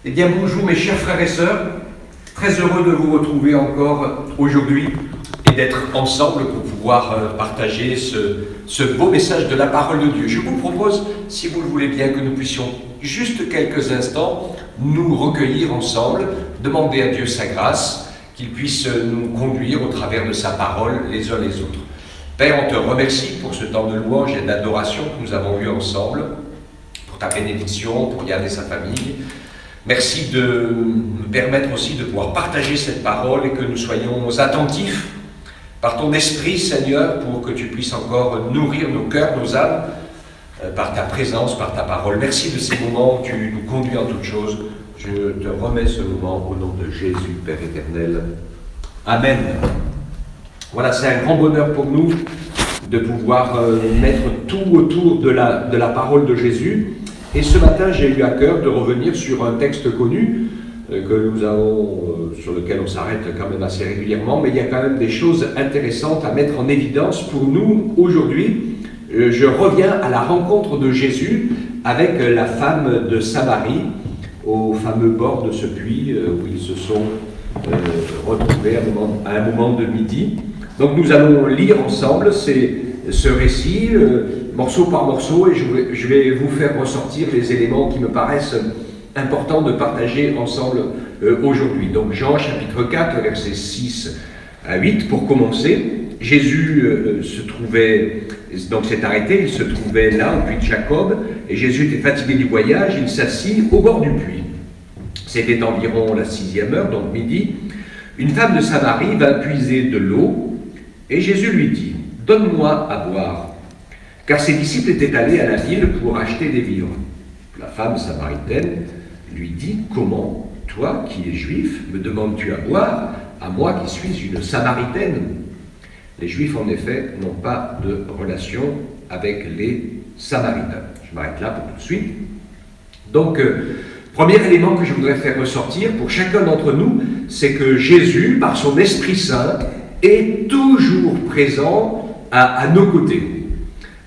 Eh bien bonjour mes chers frères et sœurs, très heureux de vous retrouver encore aujourd'hui et d'être ensemble pour pouvoir partager ce beau message de la parole de Dieu. Je vous propose, si vous le voulez bien, que nous puissions juste quelques instants nous recueillir ensemble, demander à Dieu sa grâce, qu'il puisse nous conduire au travers de sa parole les uns les autres. Père, on te remercie pour ce temps de louange et d'adoration que nous avons eu ensemble, pour ta bénédiction, pour Yann et sa famille. Merci de nous permettre aussi de pouvoir partager cette parole et que nous soyons attentifs par ton esprit, Seigneur, pour que tu puisses encore nourrir nos cœurs, nos âmes, par ta présence, par ta parole. Merci de ces moments où tu nous conduis en toutes choses. Je te remets ce moment au nom de Jésus, Père éternel. Amen. Voilà, c'est un grand bonheur pour nous de pouvoir mettre tout autour de la parole de Jésus. Et ce matin, j'ai eu à cœur de revenir sur un texte connu que nous avons, sur lequel on s'arrête quand même assez régulièrement, mais il y a quand même des choses intéressantes à mettre en évidence pour nous aujourd'hui. Je reviens à la rencontre de Jésus avec la femme de Samarie, au fameux bord de ce puits où ils se sont retrouvés à un moment de midi. Donc nous allons lire ensemble ce récit, morceau par morceau, et je vais vous faire ressortir les éléments qui me paraissent importants de partager ensemble aujourd'hui. Donc Jean chapitre 4, versets 6 à 8, pour commencer. Jésus s'est arrêté, il se trouvait là, au puits de Jacob, et Jésus était fatigué du voyage, il s'assit au bord du puits. C'était environ la 6e heure, donc midi. Une femme de Samarie vint puiser de l'eau, et Jésus lui dit, « Donne-moi à boire. » Car ses disciples étaient allés à la ville pour acheter des vivres. La femme samaritaine lui dit, « Comment, toi qui es juif, me demandes-tu à boire, à moi qui suis une samaritaine ?» Les Juifs, en effet, n'ont pas de relation avec les Samaritains. Je m'arrête là pour tout de suite. Donc, premier élément que je voudrais faire ressortir pour chacun d'entre nous, c'est que Jésus, par son Esprit Saint, est toujours présent à nos côtés.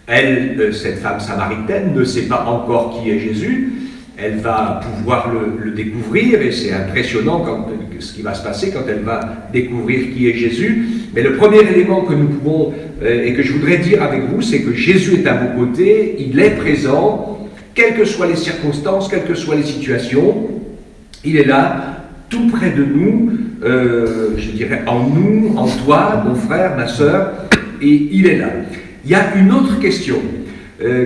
Elle, cette femme samaritaine, ne sait pas encore qui est Jésus. Elle va pouvoir le découvrir, et c'est impressionnant ce qui va se passer quand elle va découvrir qui est Jésus. Mais le premier élément que nous pouvons, et que je voudrais dire avec vous, c'est que Jésus est à vos côtés, il est présent, quelles que soient les circonstances, quelles que soient les situations, il est là, tout près de nous, je dirais en nous, en toi, mon frère, ma sœur, et il est là. Il y a une autre question.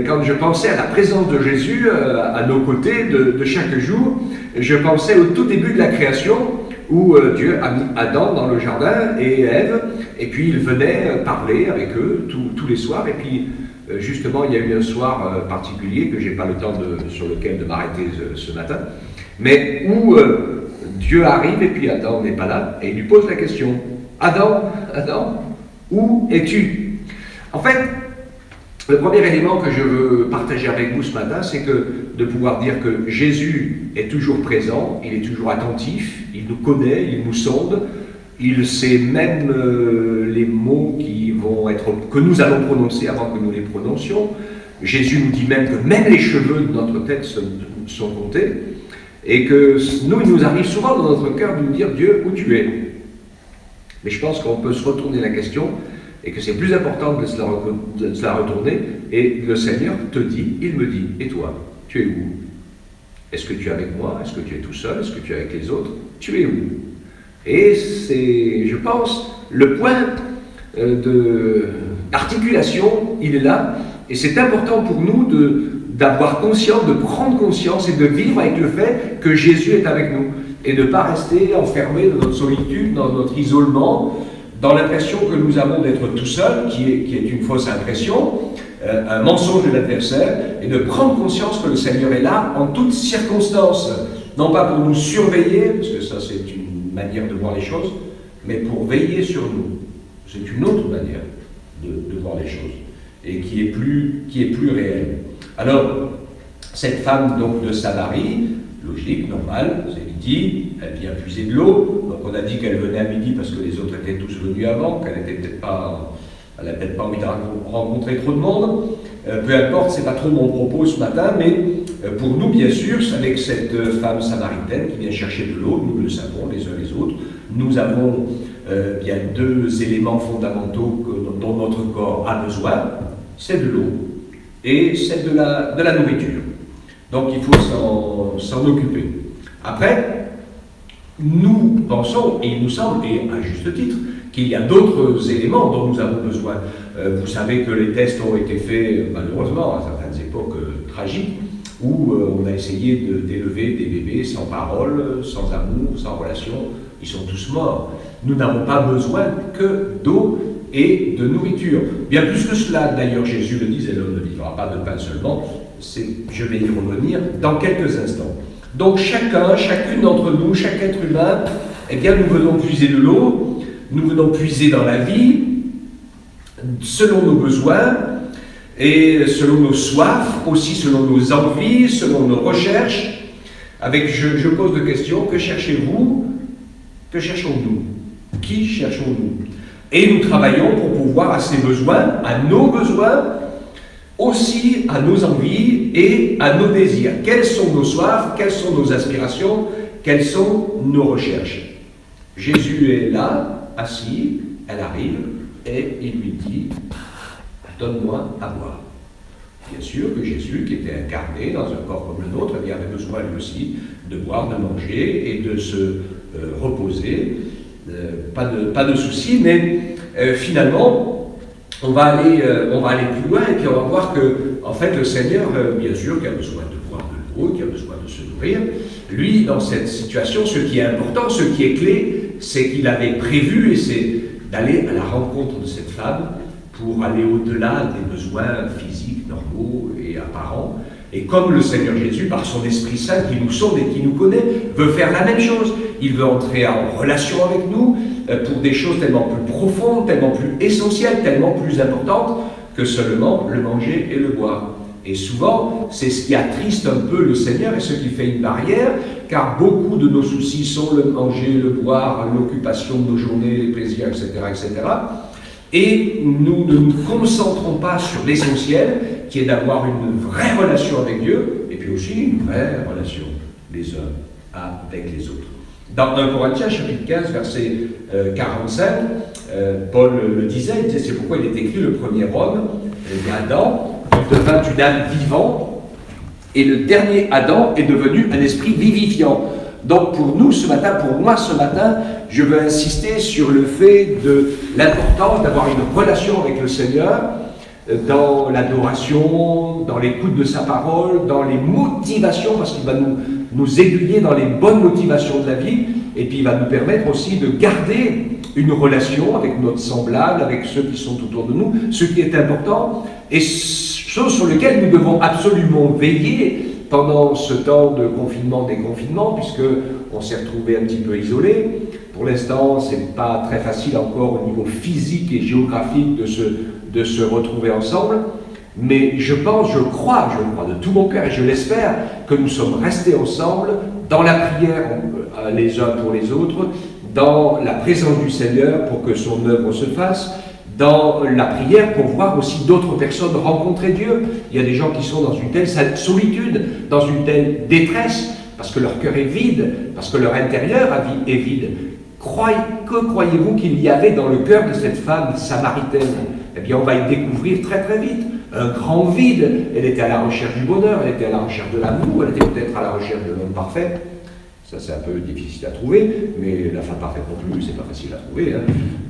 Quand je pensais à la présence de Jésus à nos côtés de chaque jour, je pensais au tout début de la création où Dieu a mis Adam dans le jardin et Ève, et puis il venait parler avec eux tous les soirs, et puis justement il y a eu un soir particulier que je n'ai pas le temps sur lequel de m'arrêter ce matin, mais où Dieu arrive et puis Adam n'est pas là, et il lui pose la question, « Adam, où es-tu » En fait, le premier élément que je veux partager avec vous ce matin, c'est de pouvoir dire que Jésus est toujours présent, il est toujours attentif, il nous connaît, il nous sonde, il sait même les mots que nous allons prononcer avant que nous les prononcions. Jésus nous dit même que même les cheveux de notre tête sont comptés, et que il nous arrive souvent dans notre cœur de nous dire « Dieu, où tu es ?» Mais je pense qu'on peut se retourner la question, et que c'est plus important de se la retourner, et le Seigneur te dit, il me dit, et toi, tu es où? Est-ce que tu es avec moi? Est-ce que tu es tout seul? Est-ce que tu es avec les autres? Tu es où? Et c'est, je pense, le point d'articulation, il est là, et c'est important pour nous d'avoir conscience, de prendre conscience et de vivre avec le fait que Jésus est avec nous, et de ne pas rester enfermé dans notre solitude, dans notre isolement, dans l'impression que nous avons d'être tout seul, qui est une fausse impression, un mensonge de l'adversaire, et de prendre conscience que le Seigneur est là en toutes circonstances, non pas pour nous surveiller, parce que ça c'est une manière de voir les choses, mais pour veiller sur nous. C'est une autre manière de voir les choses, et qui est plus réelle. Alors, cette femme donc de Samarie, logique, normale, c'est midi, elle vient puiser de l'eau, donc on a dit qu'elle venait à midi parce que les autres étaient tous venus avant, qu'elle n'avait peut-être pas envie de rencontrer trop de monde, peu importe, c'est pas trop mon propos ce matin, mais pour nous, bien sûr, avec cette femme samaritaine qui vient chercher de l'eau, nous le savons les uns les autres, nous avons bien deux éléments fondamentaux dont notre corps a besoin, c'est de l'eau et c'est de la nourriture. Donc il faut s'en occuper. Après, nous pensons, et il nous semble, et à juste titre, qu'il y a d'autres éléments dont nous avons besoin. Vous savez que les tests ont été faits, malheureusement, à certaines époques tragiques, où on a essayé d'élever des bébés sans parole, sans amour, sans relation. Ils sont tous morts. Nous n'avons pas besoin que d'eau et de nourriture. Bien plus que cela, d'ailleurs, Jésus le disait, l'homme ne vivra pas de pain seulement. Je vais y revenir dans quelques instants. Donc chacune d'entre nous, chaque être humain, eh bien nous venons puiser de l'eau, nous venons puiser dans la vie, selon nos besoins, et selon nos soifs, aussi selon nos envies, selon nos recherches. Je pose de questions, que cherchez-vous? Que cherchons-nous? Qui cherchons-nous? Et nous travaillons pour pouvoir à ces besoins, à nos besoins, aussi à nos envies et à nos désirs. Quelles sont nos soifs? Quelles sont nos aspirations? Quelles sont nos recherches? Jésus est là, assis, elle arrive, et il lui dit « Donne-moi à boire ». Bien sûr que Jésus, qui était incarné dans un corps comme le nôtre, eh bien, avait besoin lui aussi de boire, de manger et de se reposer. Pas de souci, mais finalement, on va aller plus loin et puis on va voir que, en fait, le Seigneur, bien sûr, qui a besoin de boire de l'eau, qui a besoin de se nourrir, lui, dans cette situation, ce qui est important, ce qui est clé, c'est qu'il avait prévu, et c'est d'aller à la rencontre de cette femme pour aller au-delà des besoins physiques, normaux et apparents. Et comme le Seigneur Jésus, par son Esprit Saint qui nous sonde et qui nous connaît, veut faire la même chose. Il veut entrer en relation avec nous pour des choses tellement plus profondes, tellement plus essentielles, tellement plus importantes que seulement le manger et le boire. Et souvent, c'est ce qui attriste un peu le Seigneur et ce qui fait une barrière, car beaucoup de nos soucis sont le manger, le boire, l'occupation de nos journées, les plaisirs, etc., etc. Et nous ne nous concentrons pas sur l'essentiel, qui est d'avoir une vraie relation avec Dieu, et puis aussi une vraie relation les uns avec les autres. Dans 1 Corinthiens, chapitre 15, verset 45, Paul le disait, c'est pourquoi il est écrit, le premier homme, Adam, devint une âme vivante, et le dernier Adam est devenu un esprit vivifiant. Donc pour nous ce matin, pour moi ce matin, je veux insister sur le fait de l'importance d'avoir une relation avec le Seigneur dans l'adoration, dans l'écoute de sa parole, dans les motivations, parce qu'il va nous aiguiller dans les bonnes motivations de la vie, et puis il va nous permettre aussi de garder une relation avec notre semblable, avec ceux qui sont autour de nous, ce qui est important, et chose sur laquelle nous devons absolument veiller pendant ce temps de confinement, déconfinement, puisqu'on s'est retrouvé un petit peu isolé. Pour l'instant, ce n'est pas très facile encore au niveau physique et géographique de se retrouver ensemble, mais je crois de tout mon cœur, et je l'espère, que nous sommes restés ensemble dans la prière les uns pour les autres, dans la présence du Seigneur pour que son œuvre se fasse, dans la prière pour voir aussi d'autres personnes rencontrer Dieu. Il y a des gens qui sont dans une telle solitude, dans une telle détresse, parce que leur cœur est vide, parce que leur intérieur est vide. Que croyez-vous qu'il y avait dans le cœur de cette femme samaritaine? Eh bien, on va y découvrir très très vite un grand vide. Elle était à la recherche du bonheur, elle était à la recherche de l'amour, elle était peut-être à la recherche de l'homme parfait. Ça, c'est un peu difficile à trouver, mais la femme parfaite non plus, c'est pas facile à trouver. Hein.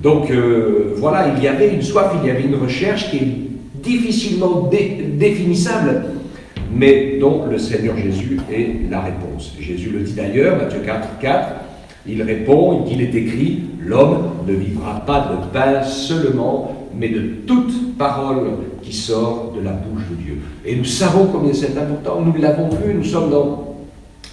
Donc, voilà, il y avait une soif, il y avait une recherche qui est difficilement définissable, mais dont le Seigneur Jésus est la réponse. Jésus le dit d'ailleurs, Matthieu 4, il répond qu'il est écrit « L'homme ne vivra pas de pain seulement, mais de toute parole qui sort de la bouche de Dieu. » Et nous savons combien c'est important, nous l'avons vu, nous sommes dans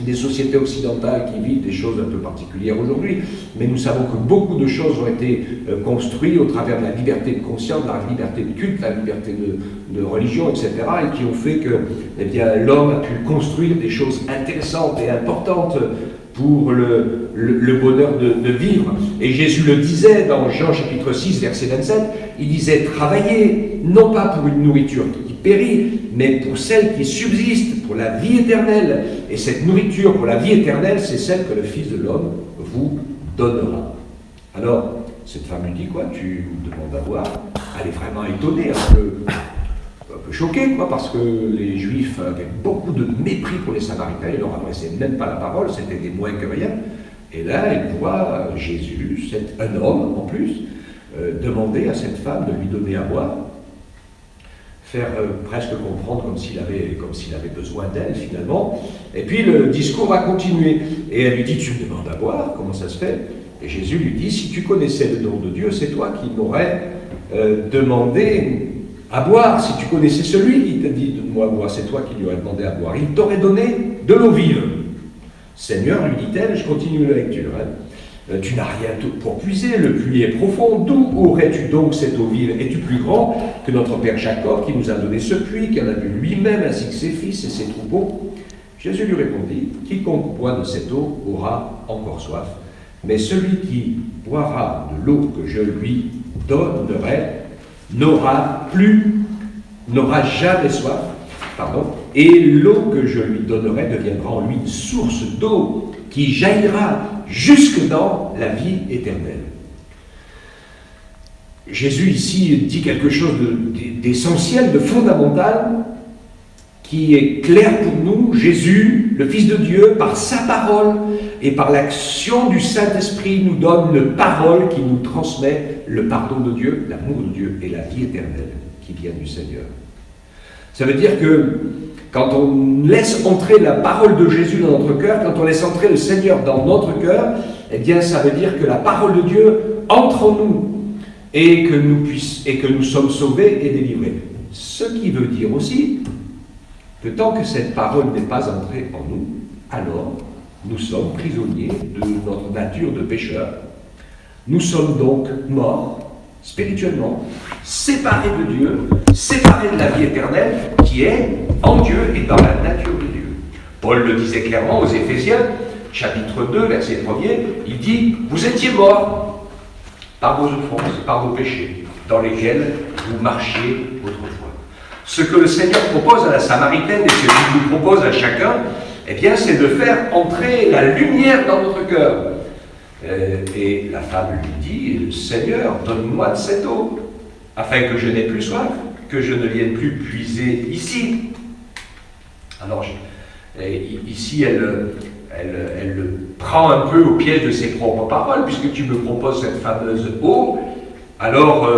des sociétés occidentales qui vivent des choses un peu particulières aujourd'hui, mais nous savons que beaucoup de choses ont été construites au travers de la liberté de conscience, de la liberté de culte, la liberté de religion, etc., et qui ont fait que eh bien, l'homme a pu construire des choses intéressantes et importantes pour le bonheur de vivre. Et Jésus le disait dans Jean chapitre 6, verset 27, il disait « Travaillez, non pas pour une nourriture qui périt, mais pour celle qui subsiste, pour la vie éternelle. Et cette nourriture pour la vie éternelle, c'est celle que le Fils de l'homme vous donnera. Alors, cette femme lui dit quoi? Tu me demandes à boire? Elle est vraiment étonnée, un peu choquée, quoi, parce que les Juifs avaient beaucoup de mépris pour les Samaritains, ils leur adressaient même pas la parole, c'était des moins que rien. Et là, elle voit Jésus, un homme en plus, demander à cette femme de lui donner à boire, faire presque comprendre comme s'il avait besoin d'elle finalement. Et puis le discours va continuer. Et elle lui dit, tu me demandes à boire, comment ça se fait? Et Jésus lui dit, si tu connaissais le don de Dieu, c'est toi qui m'aurais demandé à boire. Si tu connaissais celui qui t'a dit, donne-moi à boire, c'est toi qui lui aurais demandé à boire. Il t'aurait donné de l'eau vive. Seigneur, lui dit-elle, je continue la lecture, tu n'as rien pour puiser, le puits est profond, d'où aurais-tu donc cette eau vive? Es-tu plus grand que notre père Jacob qui nous a donné ce puits, qui en a bu lui-même ainsi que ses fils et ses troupeaux? Jésus lui répondit, quiconque boit de cette eau aura encore soif, mais celui qui boira de l'eau que je lui donnerai n'aura jamais soif, et l'eau que je lui donnerai deviendra en lui une source d'eau qui jaillira jusque dans la vie éternelle. Jésus ici dit quelque chose d'essentiel, de fondamental, qui est clair pour nous. Jésus, le Fils de Dieu, par sa parole et par l'action du Saint-Esprit, nous donne une parole qui nous transmet le pardon de Dieu, l'amour de Dieu et la vie éternelle qui vient du Seigneur. Ça veut dire que quand on laisse entrer la parole de Jésus dans notre cœur, quand on laisse entrer le Seigneur dans notre cœur, eh bien ça veut dire que la parole de Dieu entre en nous et que nous sommes sauvés et délivrés. Ce qui veut dire aussi que tant que cette parole n'est pas entrée en nous, alors nous sommes prisonniers de notre nature de pécheur. Nous sommes donc morts spirituellement, séparés de Dieu, séparés de la vie éternelle qui est en Dieu et dans la nature de Dieu. Paul le disait clairement aux Éphésiens, chapitre 2, verset 1er, il dit « Vous étiez morts par vos offenses, par vos péchés, dans lesquels vous marchiez autrefois. » Ce que le Seigneur propose à la Samaritaine et ce qu'il nous propose à chacun, eh bien, c'est de faire entrer la lumière dans notre cœur. Et la femme lui dit, Seigneur, donne-moi de cette eau, afin que je n'ai plus soif, que je ne vienne plus puiser ici. Alors, ici, elle le prend un peu au piège de ses propres paroles, puisque tu me proposes cette fameuse eau, alors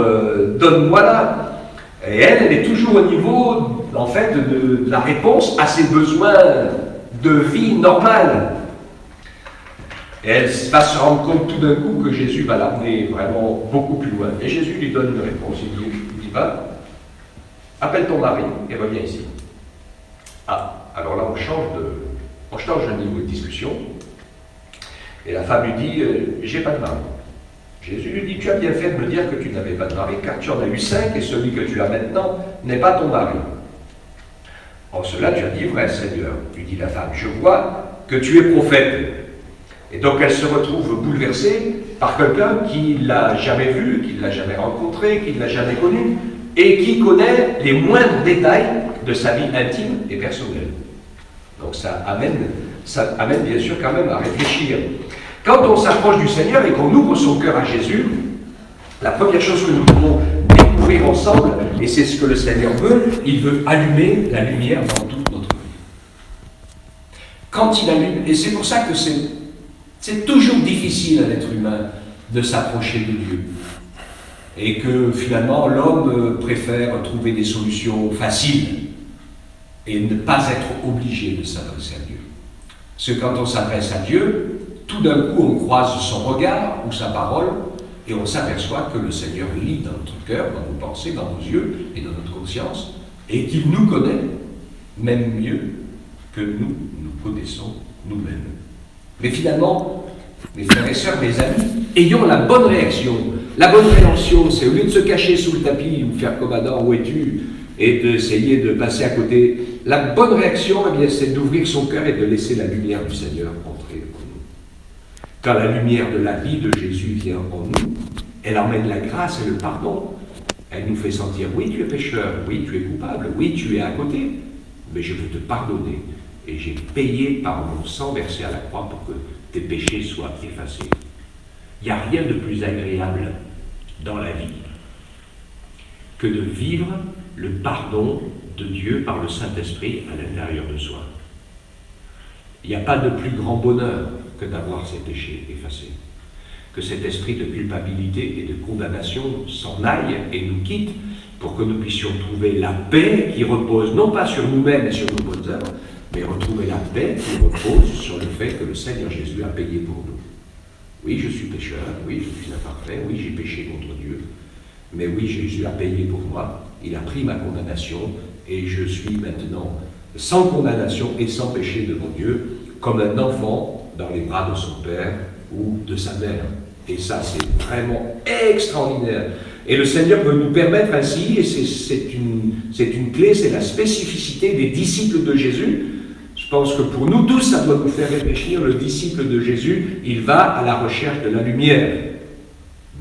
donne-moi-la. Et elle est toujours au niveau, en fait, de la réponse à ses besoins de vie normale. Et elle va se rendre compte tout d'un coup que Jésus va l'amener vraiment beaucoup plus loin. Et Jésus lui donne une réponse. Il dit, va, appelle ton mari et reviens ici. Ah, alors là on change de niveau de discussion. Et la femme lui dit, j'ai pas de mari. Jésus lui dit, tu as bien fait de me dire que tu n'avais pas de mari, car tu en as eu 5 et celui que tu as maintenant n'est pas ton mari. En cela tu as dit vrai, Seigneur, lui dit la femme, je vois que tu es prophète. Et donc elle se retrouve bouleversée par quelqu'un qui ne l'a jamais vu, qui ne l'a jamais rencontré, qui ne l'a jamais connu, et qui connaît les moindres détails de sa vie intime et personnelle. Donc ça amène bien sûr quand même à réfléchir. Quand on s'approche du Seigneur et qu'on ouvre son cœur à Jésus, la première chose que nous pouvons découvrir ensemble, et c'est ce que le Seigneur veut, il veut allumer la lumière dans toute notre vie. Quand il allume, et c'est pour ça que c'est toujours difficile à l'être humain de s'approcher de Dieu. Et que finalement l'homme préfère trouver des solutions faciles et ne pas être obligé de s'adresser à Dieu. Parce que quand on s'adresse à Dieu, tout d'un coup on croise son regard ou sa parole et on s'aperçoit que le Seigneur lit dans notre cœur, dans nos pensées, dans nos yeux et dans notre conscience et qu'il nous connaît même mieux que nous connaissons nous-mêmes. Mais finalement, mes frères et sœurs, mes amis, ayons la bonne réaction. La bonne réaction, c'est au lieu de se cacher sous le tapis ou faire comme Adam, où es-tu, et d'essayer de passer à côté. La bonne réaction, eh bien, c'est d'ouvrir son cœur et de laisser la lumière du Seigneur entrer en nous. Quand la lumière de la vie de Jésus vient en nous, elle emmène la grâce et le pardon. Elle nous fait sentir, oui, tu es pécheur, oui, tu es coupable, oui, tu es à côté, mais je veux te pardonner. Et j'ai payé par mon sang versé à la croix pour que tes péchés soient effacés. Il n'y a rien de plus agréable dans la vie que de vivre le pardon de Dieu par le Saint-Esprit à l'intérieur de soi. Il n'y a pas de plus grand bonheur que d'avoir ces péchés effacés. Que cet esprit de culpabilité et de condamnation s'en aille et nous quitte pour que nous puissions trouver la paix qui repose non pas sur nous-mêmes et sur nos bonnes œuvres, mais retrouver la paix qui repose sur le fait que le Seigneur Jésus a payé pour nous. Oui, je suis pécheur, oui, je suis imparfait, oui, j'ai péché contre Dieu, mais oui, Jésus a payé pour moi, il a pris ma condamnation, et je suis maintenant sans condamnation et sans péché devant Dieu, comme un enfant dans les bras de son père ou de sa mère. Et ça, c'est vraiment extraordinaire. Et le Seigneur veut nous permettre ainsi, et c'est une clé, c'est la spécificité des disciples de Jésus. Je pense que pour nous tous, ça doit nous faire réfléchir. Le disciple de Jésus, il va à la recherche de la lumière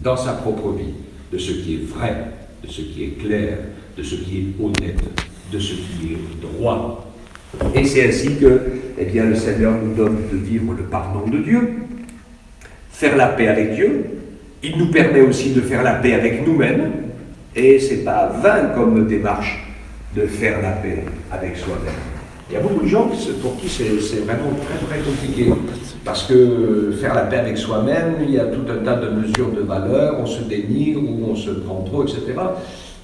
dans sa propre vie, de ce qui est vrai, de ce qui est clair, de ce qui est honnête, de ce qui est droit. Et c'est ainsi que, eh bien, le Seigneur nous donne de vivre le pardon de Dieu, faire la paix avec Dieu. Il nous permet aussi de faire la paix avec nous-mêmes, et c'est pas vain comme démarche de faire la paix avec soi-même. Il y a beaucoup de gens pour qui c'est vraiment très très compliqué, parce que faire la paix avec soi-même, il y a tout un tas de mesures de valeur, on se dénigre ou on se prend trop, etc.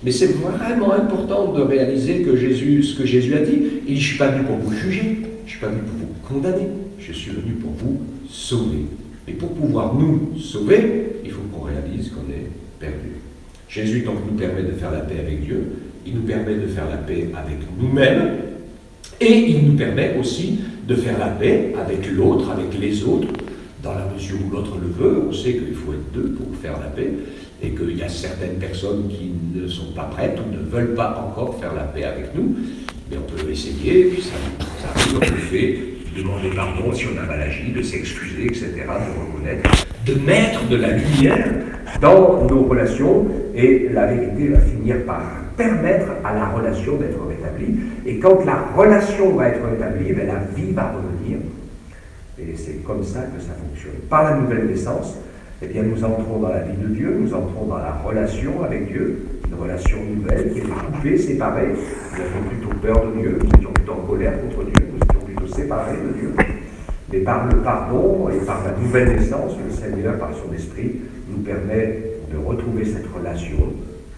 Mais c'est vraiment important de réaliser que ce que Jésus a dit, il dit, je ne suis pas venu pour vous juger, je ne suis pas venu pour vous condamner, je suis venu pour vous sauver. Et pour pouvoir nous sauver, il faut qu'on réalise qu'on est perdu. Jésus donc nous permet de faire la paix avec Dieu, il nous permet de faire la paix avec nous-mêmes, et il nous permet aussi de faire la paix avec l'autre, avec les autres, dans la mesure où l'autre le veut. On sait qu'il faut être deux pour faire la paix, et qu'il y a certaines personnes qui ne sont pas prêtes ou ne veulent pas encore faire la paix avec nous, mais on peut essayer, et puis ça arrive, on le fait, de demander pardon si on a mal agi, de s'excuser, etc., de reconnaître, de mettre de la lumière dans nos relations, et la vérité va finir par permettre à la relation d'être rétablie. Et quand la relation va être rétablie, bien, la vie va revenir. Et c'est comme ça que ça fonctionne. Par la nouvelle naissance, eh bien, nous entrons dans la vie de Dieu, nous entrons dans la relation avec Dieu, une relation nouvelle qui est coupée, séparée. Nous avons plutôt peur de Dieu, nous étions plutôt en colère contre Dieu, nous étions plutôt séparés de Dieu. Mais par le pardon et par la nouvelle naissance, le Seigneur, par son esprit, nous permet de retrouver cette relation,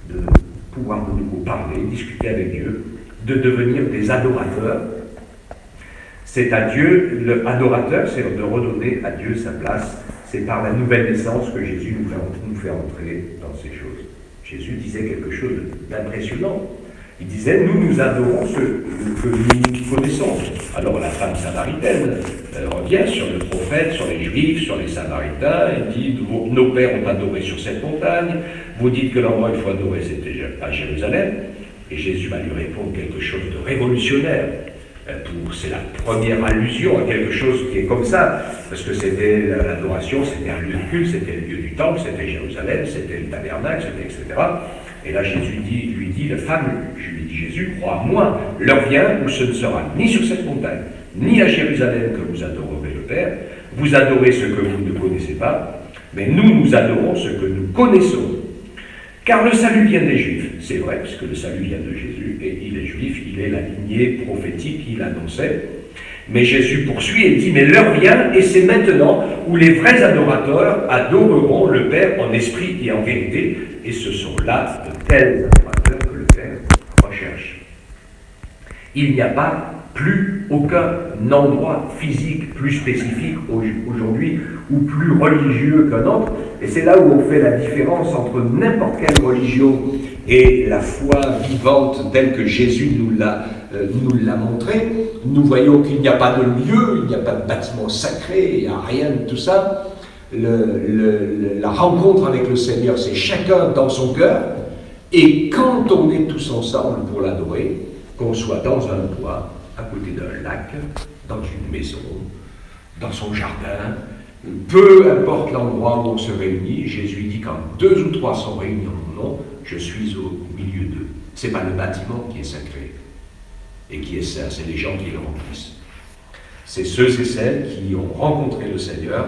de pouvoir de nouveau parler, discuter avec Dieu, de devenir des adorateurs. C'est à Dieu, l'adorateur, c'est de redonner à Dieu sa place. C'est par la nouvelle naissance que Jésus nous fait entrer dans ces choses. Jésus disait quelque chose d'impressionnant. Il disait, nous adorons ceux que nous connaissons. Alors la femme samaritaine revient sur le prophète, sur les Juifs, sur les Samaritains, et dit, nos pères ont adoré sur cette montagne, vous dites que l'endroit où il faut adorer c'était à Jérusalem, et Jésus va lui répondre quelque chose de révolutionnaire. C'est la première allusion à quelque chose qui est comme ça, parce que c'était l'adoration, c'était un lieu de culte, c'était le lieu du temple, c'était Jérusalem, c'était le tabernacle, c'était etc. Et là Jésus lui dit, la femme, je lui dis Jésus, crois-moi, l'heure vient où ce ne sera ni sur cette montagne, ni à Jérusalem que vous adorerez le Père, vous adorez ce que vous ne connaissez pas, mais nous adorons ce que nous connaissons. Car le salut vient des Juifs, c'est vrai, puisque le salut vient de Jésus, et il est juif, il est la lignée prophétique qu'il annonçait. Mais Jésus poursuit et dit, mais l'heure vient, et c'est maintenant, où les vrais adorateurs adoreront le Père en esprit et en vérité, et ce sont là de tels adorateurs que le Père recherche. Il n'y a pas plus aucun endroit physique plus spécifique aujourd'hui ou plus religieux qu'un autre. Et c'est là où on fait la différence entre n'importe quelle religion et la foi vivante telle que Jésus nous l'a montré. Nous voyons qu'il n'y a pas de lieu, il n'y a pas de bâtiment sacré, il n'y a rien de tout ça. La rencontre avec le Seigneur, c'est chacun dans son cœur. Et quand on est tous ensemble pour l'adorer, qu'on soit dans un bois, à côté d'un lac, dans une maison, dans son jardin, peu importe l'endroit où on se réunit, Jésus dit quand 2 ou 3 sont réunis en mon nom, je suis au milieu d'eux. Ce n'est pas le bâtiment qui est sacré et qui est saint, c'est les gens qui le remplissent. C'est ceux et celles qui ont rencontré le Seigneur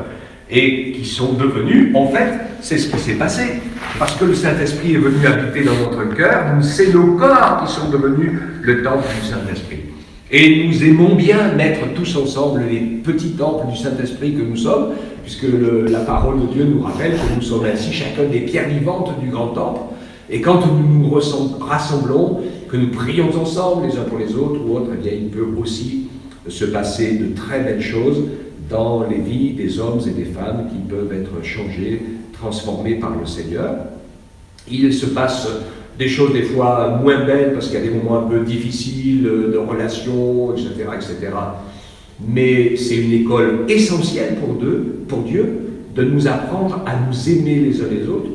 et qui sont devenus, en fait, c'est ce qui s'est passé. Parce que le Saint-Esprit est venu habiter dans notre cœur, c'est nos corps qui sont devenus le temple du Saint-Esprit. Et nous aimons bien mettre tous ensemble les petits temples du Saint-Esprit que nous sommes, puisque la parole de Dieu nous rappelle que nous sommes ainsi chacun des pierres vivantes du grand temple. Et quand nous nous rassemblons, que nous prions ensemble les uns pour les autres ou autres, eh bien, il peut aussi se passer de très belles choses dans les vies des hommes et des femmes qui peuvent être changés, transformés par le Seigneur. Il se passe des choses des fois moins belles parce qu'il y a des moments un peu difficiles de relations, etc., etc. Mais c'est une école essentielle pour Dieu de nous apprendre à nous aimer les uns les autres.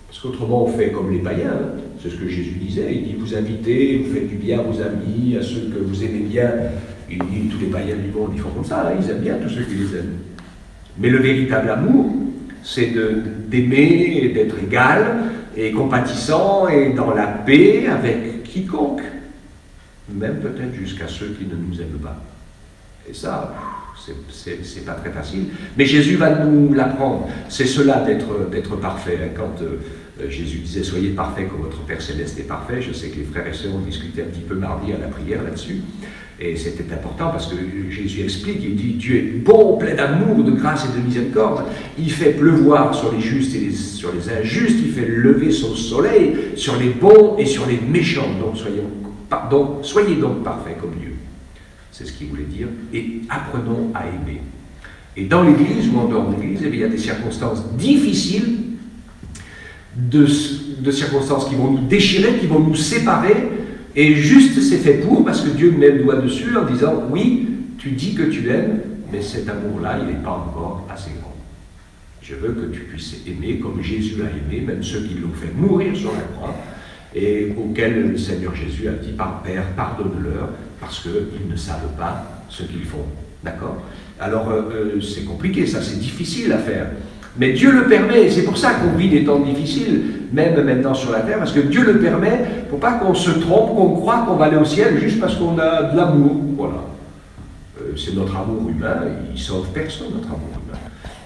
Parce qu'autrement on fait comme les païens, hein. C'est ce que Jésus disait, il dit vous invitez, vous faites du bien à vos amis, à ceux que vous aimez bien. Il dit tous les païens du monde ils font comme ça, hein. Ils aiment bien tous ceux qui les aiment. Mais le véritable amour, c'est d'aimer et d'être égal et compatissant et dans la paix avec quiconque, même peut-être jusqu'à ceux qui ne nous aiment pas. Et ça, c'est pas très facile. Mais Jésus va nous l'apprendre. C'est cela d'être parfait. Hein. Quand Jésus disait « Soyez parfaits comme votre Père Céleste est parfait », je sais que les frères et sœurs ont discuté un petit peu mardi à la prière là-dessus. Et c'était important parce que Jésus explique, il dit « Dieu est bon, plein d'amour, de grâce et de miséricorde. Il fait pleuvoir sur les justes et sur les injustes. Il fait lever son soleil sur les bons et sur les méchants. Donc soyez donc parfaits comme Dieu. » C'est ce qu'il voulait dire. Et apprenons à aimer. Et dans l'Église ou en dehors de l'Église, il y a des circonstances difficiles, de circonstances qui vont nous déchirer, qui vont nous séparer. Et juste c'est fait pour, parce que Dieu met le doigt dessus en disant, oui, tu dis que tu l'aimes, mais cet amour-là, il n'est pas encore assez grand. Je veux que tu puisses aimer comme Jésus a aimé, même ceux qui l'ont fait mourir sur la croix, et auxquels le Seigneur Jésus a dit, Père, pardonne-leur, parce qu'ils ne savent pas ce qu'ils font. D'accord? Alors, c'est compliqué, ça, c'est difficile à faire. Mais Dieu le permet, et c'est pour ça qu'on vit des temps difficiles, même maintenant sur la terre, parce que Dieu le permet pour pas qu'on se trompe, qu'on croit qu'on va aller au ciel juste parce qu'on a de l'amour. Voilà. C'est notre amour humain, il ne sauve personne, notre amour humain.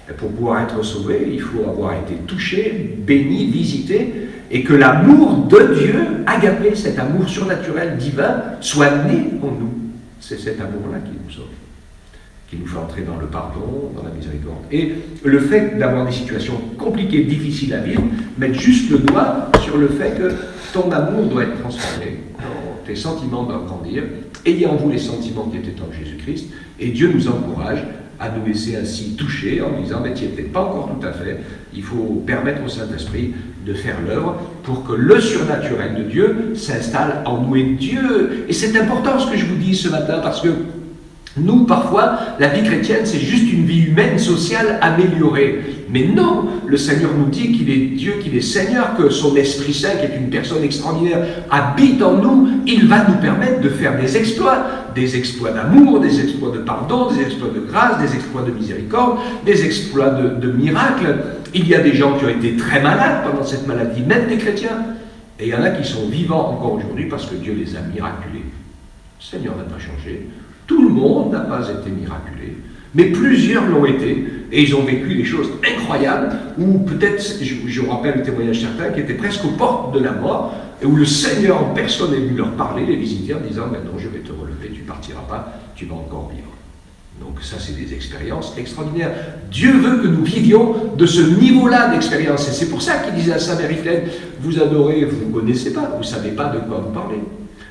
Et pour pouvoir être sauvé, il faut avoir été touché, béni, visité, et que l'amour de Dieu, agapé, cet amour surnaturel, divin, soit né en nous. C'est cet amour-là qui nous sauve, qui nous fait entrer dans le pardon, dans la miséricorde. Et le fait d'avoir des situations compliquées, difficiles à vivre, mettre juste le doigt sur le fait que ton amour doit être transformé, tes sentiments doivent grandir, ayez en vous les sentiments qui étaient en Jésus-Christ, et Dieu nous encourage à nous laisser ainsi toucher en disant, mais tu n'y es peut-être pas encore tout à fait, il faut permettre au Saint-Esprit de faire l'œuvre pour que le surnaturel de Dieu s'installe en nous. Et Dieu, et c'est important ce que je vous dis ce matin, parce que nous, parfois, la vie chrétienne, c'est juste une vie humaine, sociale, améliorée. Mais non, le Seigneur nous dit qu'il est Dieu, qu'il est Seigneur, que son Esprit Saint, qui est une personne extraordinaire, habite en nous. Il va nous permettre de faire des exploits d'amour, des exploits de pardon, des exploits de grâce, des exploits de miséricorde, des exploits de miracles. Il y a des gens qui ont été très malades pendant cette maladie, même des chrétiens. Et il y en a qui sont vivants encore aujourd'hui parce que Dieu les a miraculés. Le Seigneur n'a pas changé. Tout le monde n'a pas été miraculé, mais plusieurs l'ont été, et ils ont vécu des choses incroyables, ou peut-être, je rappelle le témoignage certains, qui étaient presque aux portes de la mort, et où le Seigneur en personne est venu leur parler, les visiter, en disant, maintenant je vais te relever, tu ne partiras pas, tu vas encore vivre. Donc ça, c'est des expériences extraordinaires. Dieu veut que nous vivions de ce niveau-là d'expérience, et c'est pour ça qu'il disait à Saint Marie-Claire, vous adorez, vous ne connaissez pas, vous ne savez pas de quoi vous parlez.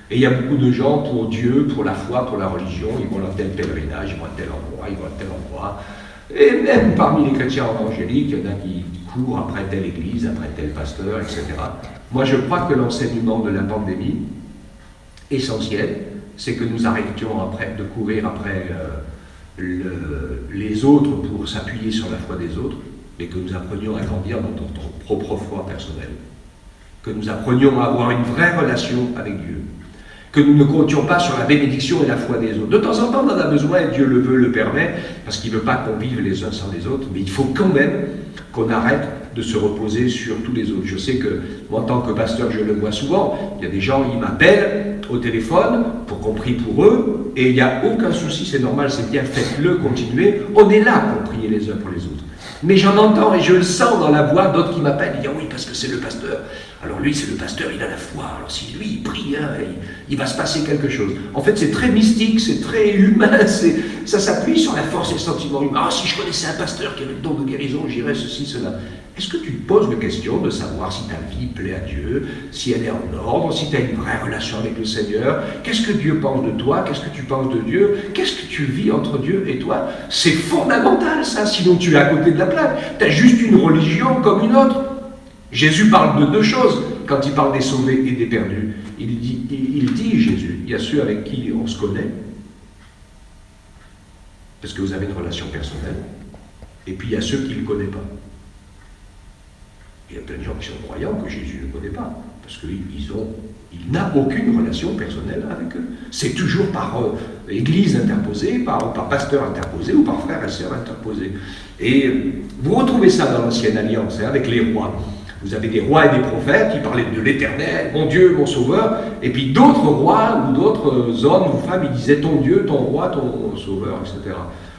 Et il y a beaucoup de gens pour Dieu, pour la foi, pour la religion, ils vont à tel pèlerinage, ils vont à tel endroit, ils vont à tel endroit. Et même parmi les chrétiens évangéliques, il y en a qui courent après telle église, après tel pasteur, etc. Moi, je crois que l'enseignement de la pandémie, essentiel, c'est que nous arrêtions de courir après les autres pour s'appuyer sur la foi des autres, mais que nous apprenions à grandir dans notre propre foi personnelle. Que nous apprenions à avoir une vraie relation avec Dieu. que nous ne comptions pas sur la bénédiction et la foi des autres. De temps en temps, on en a besoin, et Dieu le veut, le permet, parce qu'il ne veut pas qu'on vive les uns sans les autres, mais il faut quand même qu'on arrête de se reposer sur tous les autres. Je sais que, moi, en tant que pasteur, je le vois souvent, il y a des gens, ils m'appellent au téléphone pour qu'on prie pour eux, et il n'y a aucun souci, c'est normal, c'est bien, faites-le, continuez, on est là pour prier les uns pour les autres. Mais j'en entends et je le sens dans la voix d'autres qui m'appellent, ils disent oui, parce que c'est le pasteur. Alors lui, c'est le pasteur, il a la foi. Alors si lui, il prie, hein, il va se passer quelque chose. En fait, c'est très mystique, c'est très humain, ça s'appuie sur la force et le sentiment humain. Ah, si je connaissais un pasteur qui avait le don de guérison, j'irais ceci, cela. Est-ce que tu te poses la question de savoir si ta vie plaît à Dieu, si elle est en ordre, si tu as une vraie relation avec le Seigneur? Qu'est-ce que Dieu pense de toi? Qu'est-ce que tu penses de Dieu? Qu'est-ce que tu vis entre Dieu et toi? C'est fondamental ça, sinon tu es à côté de la plaque. Tu as juste une religion comme une autre. Jésus parle de deux choses quand il parle des sauvés et des perdus. Il dit Jésus, il y a ceux avec qui on se connaît, parce que vous avez une relation personnelle, et puis il y a ceux qui ne le connaissent pas. Il y a plein de gens qui sont croyants que Jésus ne connaît pas, parce qu'il n'a aucune relation personnelle avec eux. C'est toujours par église interposée, par pasteur interposé, ou par frère et sœur interposés. Et vous retrouvez ça dans l'Ancienne Alliance, avec les rois. Vous avez des rois et des prophètes qui parlaient de l'Éternel, mon Dieu, mon Sauveur, et puis d'autres rois ou d'autres hommes ou femmes, ils disaient ton Dieu, ton roi, ton Sauveur, etc.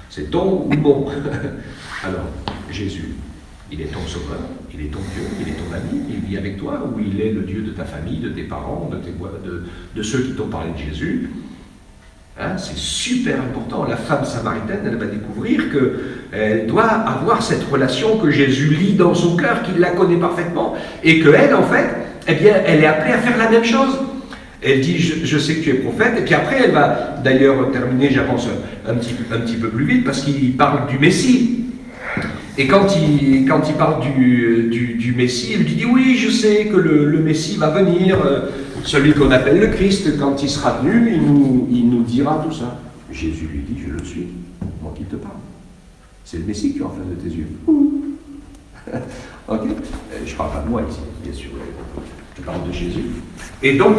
C'est ton ou mon. Alors, Jésus, il est ton Sauveur, il est ton Dieu, il est ton ami, il vit avec toi, ou il est le Dieu de ta famille, de tes parents, de ceux qui t'ont parlé de Jésus. Hein, c'est super important. La femme samaritaine, elle va découvrir qu'elle doit avoir cette relation que Jésus lit dans son cœur, qu'il la connaît parfaitement, et qu'elle, en fait, eh bien, elle est appelée à faire la même chose. Elle dit, je sais que tu es prophète, et puis après, elle va d'ailleurs terminer, j'avance un petit peu plus vite, parce qu'il parle du Messie. Et quand il parle du Messie, il lui dit, oui, je sais que le Messie va venir, celui qu'on appelle le Christ, quand il sera venu, il nous dira tout ça. Jésus lui dit, je le suis, moi qui te parle. C'est le Messie qui est en face de tes yeux. Ok. Je ne parle pas de moi ici, bien sûr, je parle de Jésus. Et donc,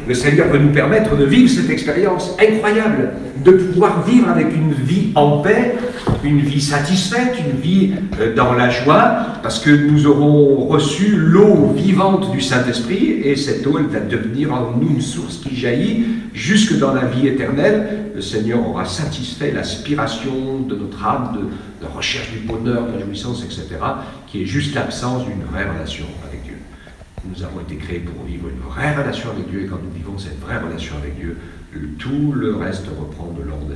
le Seigneur veut nous permettre de vivre cette expérience incroyable, de pouvoir vivre avec une vie en paix, une vie satisfaite, une vie dans la joie, parce que nous aurons reçu l'eau vivante du Saint-Esprit, et cette eau, elle va devenir en nous une source qui jaillit jusque dans la vie éternelle. Le Seigneur aura satisfait l'aspiration de notre âme, de la recherche du bonheur, de la jouissance, etc., qui est juste l'absence d'une vraie relation avec Dieu. Nous avons été créés pour vivre une vraie relation avec Dieu, et quand nous vivons cette vraie relation avec Dieu, tout le reste reprend de l'ordre et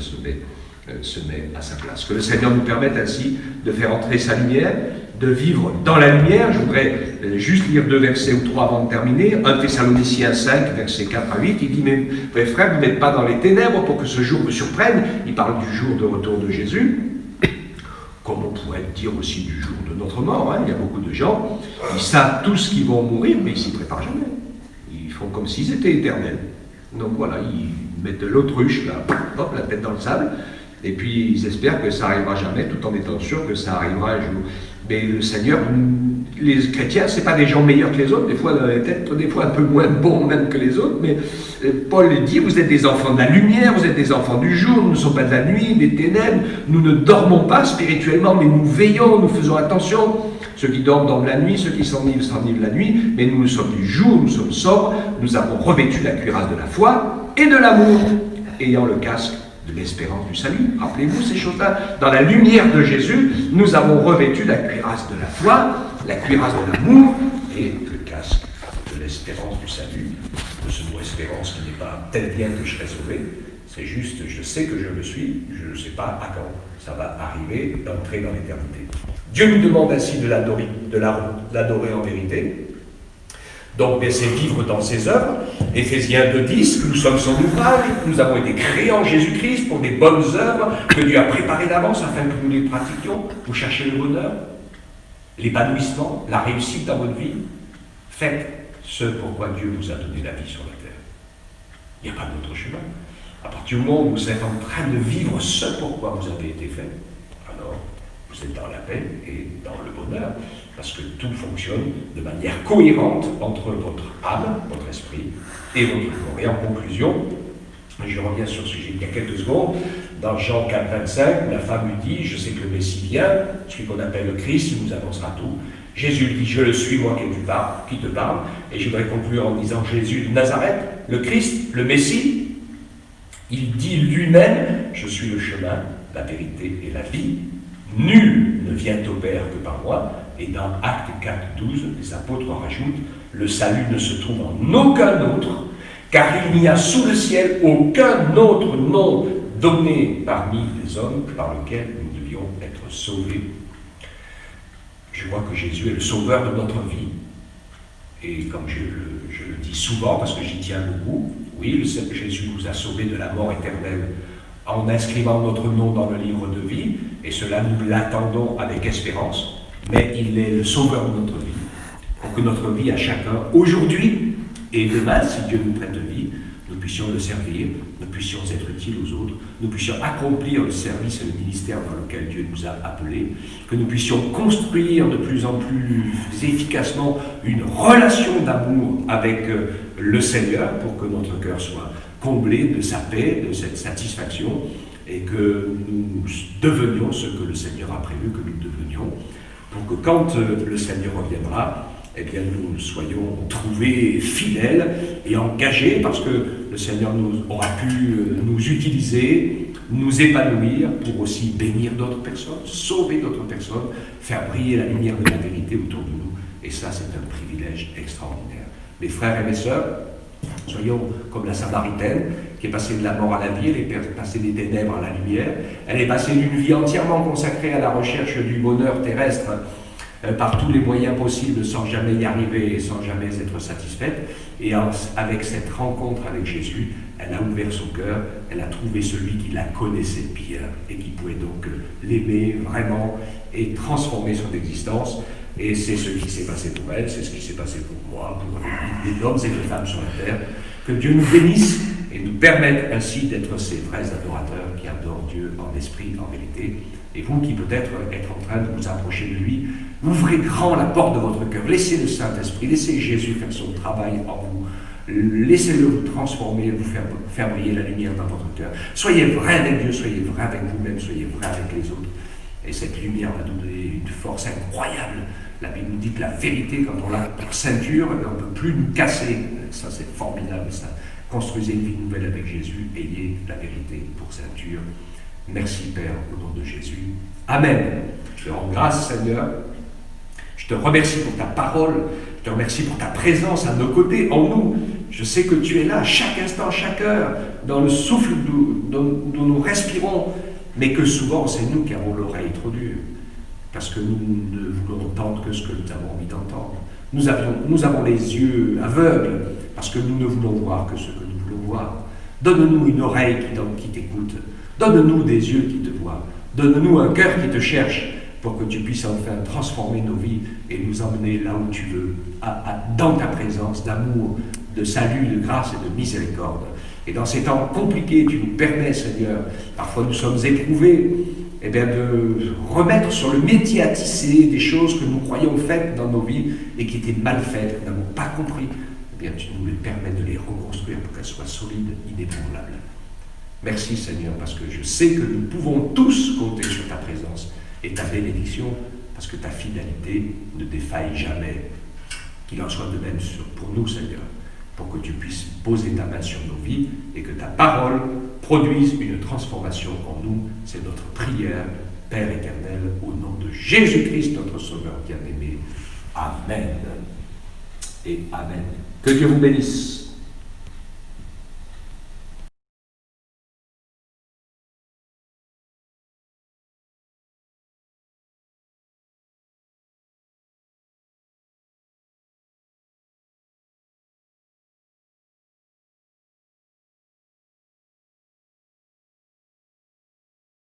se met à sa place. Que le Seigneur nous permette ainsi de faire entrer sa lumière, de vivre dans la lumière. Je voudrais juste lire 2 versets ou 3 avant de terminer. 1 Thessaloniciens 5, versets 4 à 8, il dit, mais mes frères, vous n'êtes pas dans les ténèbres pour que ce jour vous surprenne. Il parle du jour de retour de Jésus, comme on pourrait dire aussi du jour de notre mort. Hein. Il y a beaucoup de gens, ils savent tous qu'ils vont mourir, mais ils ne s'y préparent jamais. Ils font comme s'ils étaient éternels. Donc voilà, ils mettent de l'autruche, là, hop, la tête dans le sable, et puis ils espèrent que ça n'arrivera jamais, tout en étant sûr que ça arrivera un jour. Mais le Seigneur, les chrétiens, ce n'est pas des gens meilleurs que les autres, des fois peut-être des fois un peu moins bons même que les autres, mais Paul dit, vous êtes des enfants de la lumière, vous êtes des enfants du jour, nous ne sommes pas de la nuit, des ténèbres, nous ne dormons pas spirituellement, mais nous veillons, nous faisons attention. Ceux qui dorment la nuit, ceux qui s'enivrent la nuit, mais nous sommes du jour, nous sommes sobres, nous avons revêtu la cuirasse de la foi et de l'amour, ayant le casque de l'espérance du salut. Rappelez-vous ces choses-là. Dans la lumière de Jésus, nous avons revêtu la cuirasse de la foi, la cuirasse de l'amour et le casque de l'espérance du salut. De ce mot espérance qui n'est pas tel bien que je serai sauvé, c'est juste, je sais que je le suis, je ne sais pas à quand ça va arriver d'entrer dans l'éternité. Dieu nous demande ainsi de l'adorer en vérité. Donc, c'est vivre dans ses œuvres. Éphésiens 2,10, que nous sommes son ouvrage, nous avons été créés en Jésus-Christ pour des bonnes œuvres que Dieu a préparées d'avance afin que nous les pratiquions. Vous cherchez le bonheur, l'épanouissement, la réussite dans votre vie. Faites ce pourquoi Dieu vous a donné la vie sur la terre. Il n'y a pas d'autre chemin. À partir du moment où vous êtes en train de vivre ce pourquoi vous avez été fait, alors vous vous êtes dans la paix et dans le bonheur, parce que tout fonctionne de manière cohérente entre votre âme, votre esprit et votre corps. Et en conclusion, je reviens sur ce sujet il y a quelques secondes, dans Jean 4, 25, la femme lui dit, je sais que le Messie vient, celui qu'on appelle le Christ, il nous annoncera tout. Jésus lui dit, je le suis, moi qui te parle. Et je voudrais conclure en disant, Jésus de Nazareth, le Christ, le Messie, il dit lui-même, je suis le chemin, la vérité et la vie. Nul ne vient au Père que par moi. Et dans Actes 4, 12, les apôtres en rajoutent, le salut ne se trouve en aucun autre, car il n'y a sous le ciel aucun autre nom donné parmi les hommes par lequel nous devions être sauvés. Je vois que Jésus est le sauveur de notre vie. Et comme je le dis souvent, parce que j'y tiens beaucoup, oui, Jésus nous a sauvés de la mort éternelle en inscrivant notre nom dans le livre de vie, et cela nous l'attendons avec espérance, mais il est le sauveur de notre vie, pour que notre vie à chacun, aujourd'hui et demain, si Dieu nous prête vie, nous puissions le servir, nous puissions être utiles aux autres, nous puissions accomplir le service et le ministère dans lequel Dieu nous a appelés, que nous puissions construire de plus en plus efficacement une relation d'amour avec le Seigneur pour que notre cœur soit comblé de sa paix, de cette satisfaction, et que nous devenions ce que le Seigneur a prévu que nous devenions, pour que quand le Seigneur reviendra, eh bien, nous soyons trouvés fidèles et engagés, parce que le Seigneur aura pu nous utiliser, nous épanouir pour aussi bénir d'autres personnes, sauver d'autres personnes, faire briller la lumière de la vérité autour de nous. Et ça, c'est un privilège extraordinaire. Mes frères et mes sœurs, soyons comme la Samaritaine, qui est passée de la mort à la vie, elle est passée des ténèbres à la lumière, elle est passée d'une vie entièrement consacrée à la recherche du bonheur terrestre, par tous les moyens possibles, sans jamais y arriver et sans jamais être satisfaite. Et avec cette rencontre avec Jésus, elle a ouvert son cœur, elle a trouvé celui qui la connaissait bien et qui pouvait donc l'aimer vraiment et transformer son existence. Et c'est ce qui s'est passé pour elle, c'est ce qui s'est passé pour moi, pour les hommes et les femmes sur la terre. Que Dieu nous bénisse et nous permette ainsi d'être ces vrais adorateurs qui adorent Dieu en esprit, en vérité. Et vous qui peut-être êtes en train de vous approcher de lui, ouvrez grand la porte de votre cœur, laissez le Saint-Esprit, laissez Jésus faire son travail en vous, laissez-le vous transformer, vous faire briller la lumière dans votre cœur. Soyez vrai avec Dieu, soyez vrai avec vous-même, soyez vrai avec les autres. Et cette lumière va nous donner une force incroyable. La Bible nous dit que la vérité, quand on l'a pour ceinture, on ne peut plus nous casser. Ça, c'est formidable, ça. Construisez une vie nouvelle avec Jésus, ayez la vérité pour ceinture. Merci Père, au nom de Jésus. Amen. Je te rends grâce Seigneur. Je te remercie pour ta parole. Je te remercie pour ta présence à nos côtés, en nous. Je sais que tu es là, chaque instant, chaque heure, dans le souffle dont nous respirons, mais que souvent c'est nous qui avons l'oreille trop dure, parce que nous ne voulons entendre que ce que nous avons envie d'entendre. Nous avons les yeux aveugles, parce que nous ne voulons voir que ce que nous voulons voir. Donne-nous une oreille qui t'écoute. Donne-nous des yeux qui te voient. Donne-nous un cœur qui te cherche pour que tu puisses enfin transformer nos vies et nous emmener là où tu veux, dans ta présence d'amour, de salut, de grâce et de miséricorde. Et dans ces temps compliqués, tu nous permets, Seigneur, parfois nous sommes éprouvés, eh bien de remettre sur le métier à tisser des choses que nous croyons faites dans nos vies et qui étaient mal faites, que nous n'avons pas compris. Eh bien, tu nous permets de les reconstruire pour qu'elles soient solides, inébranlables. Merci Seigneur, parce que je sais que nous pouvons tous compter sur ta présence et ta bénédiction, parce que ta fidélité ne défaille jamais. Qu'il en soit de même pour nous, Seigneur, pour que tu puisses poser ta main sur nos vies et que ta parole produise une transformation en nous. C'est notre prière, Père éternel, au nom de Jésus-Christ, notre Sauveur bien-aimé. Amen et Amen. Que Dieu vous bénisse.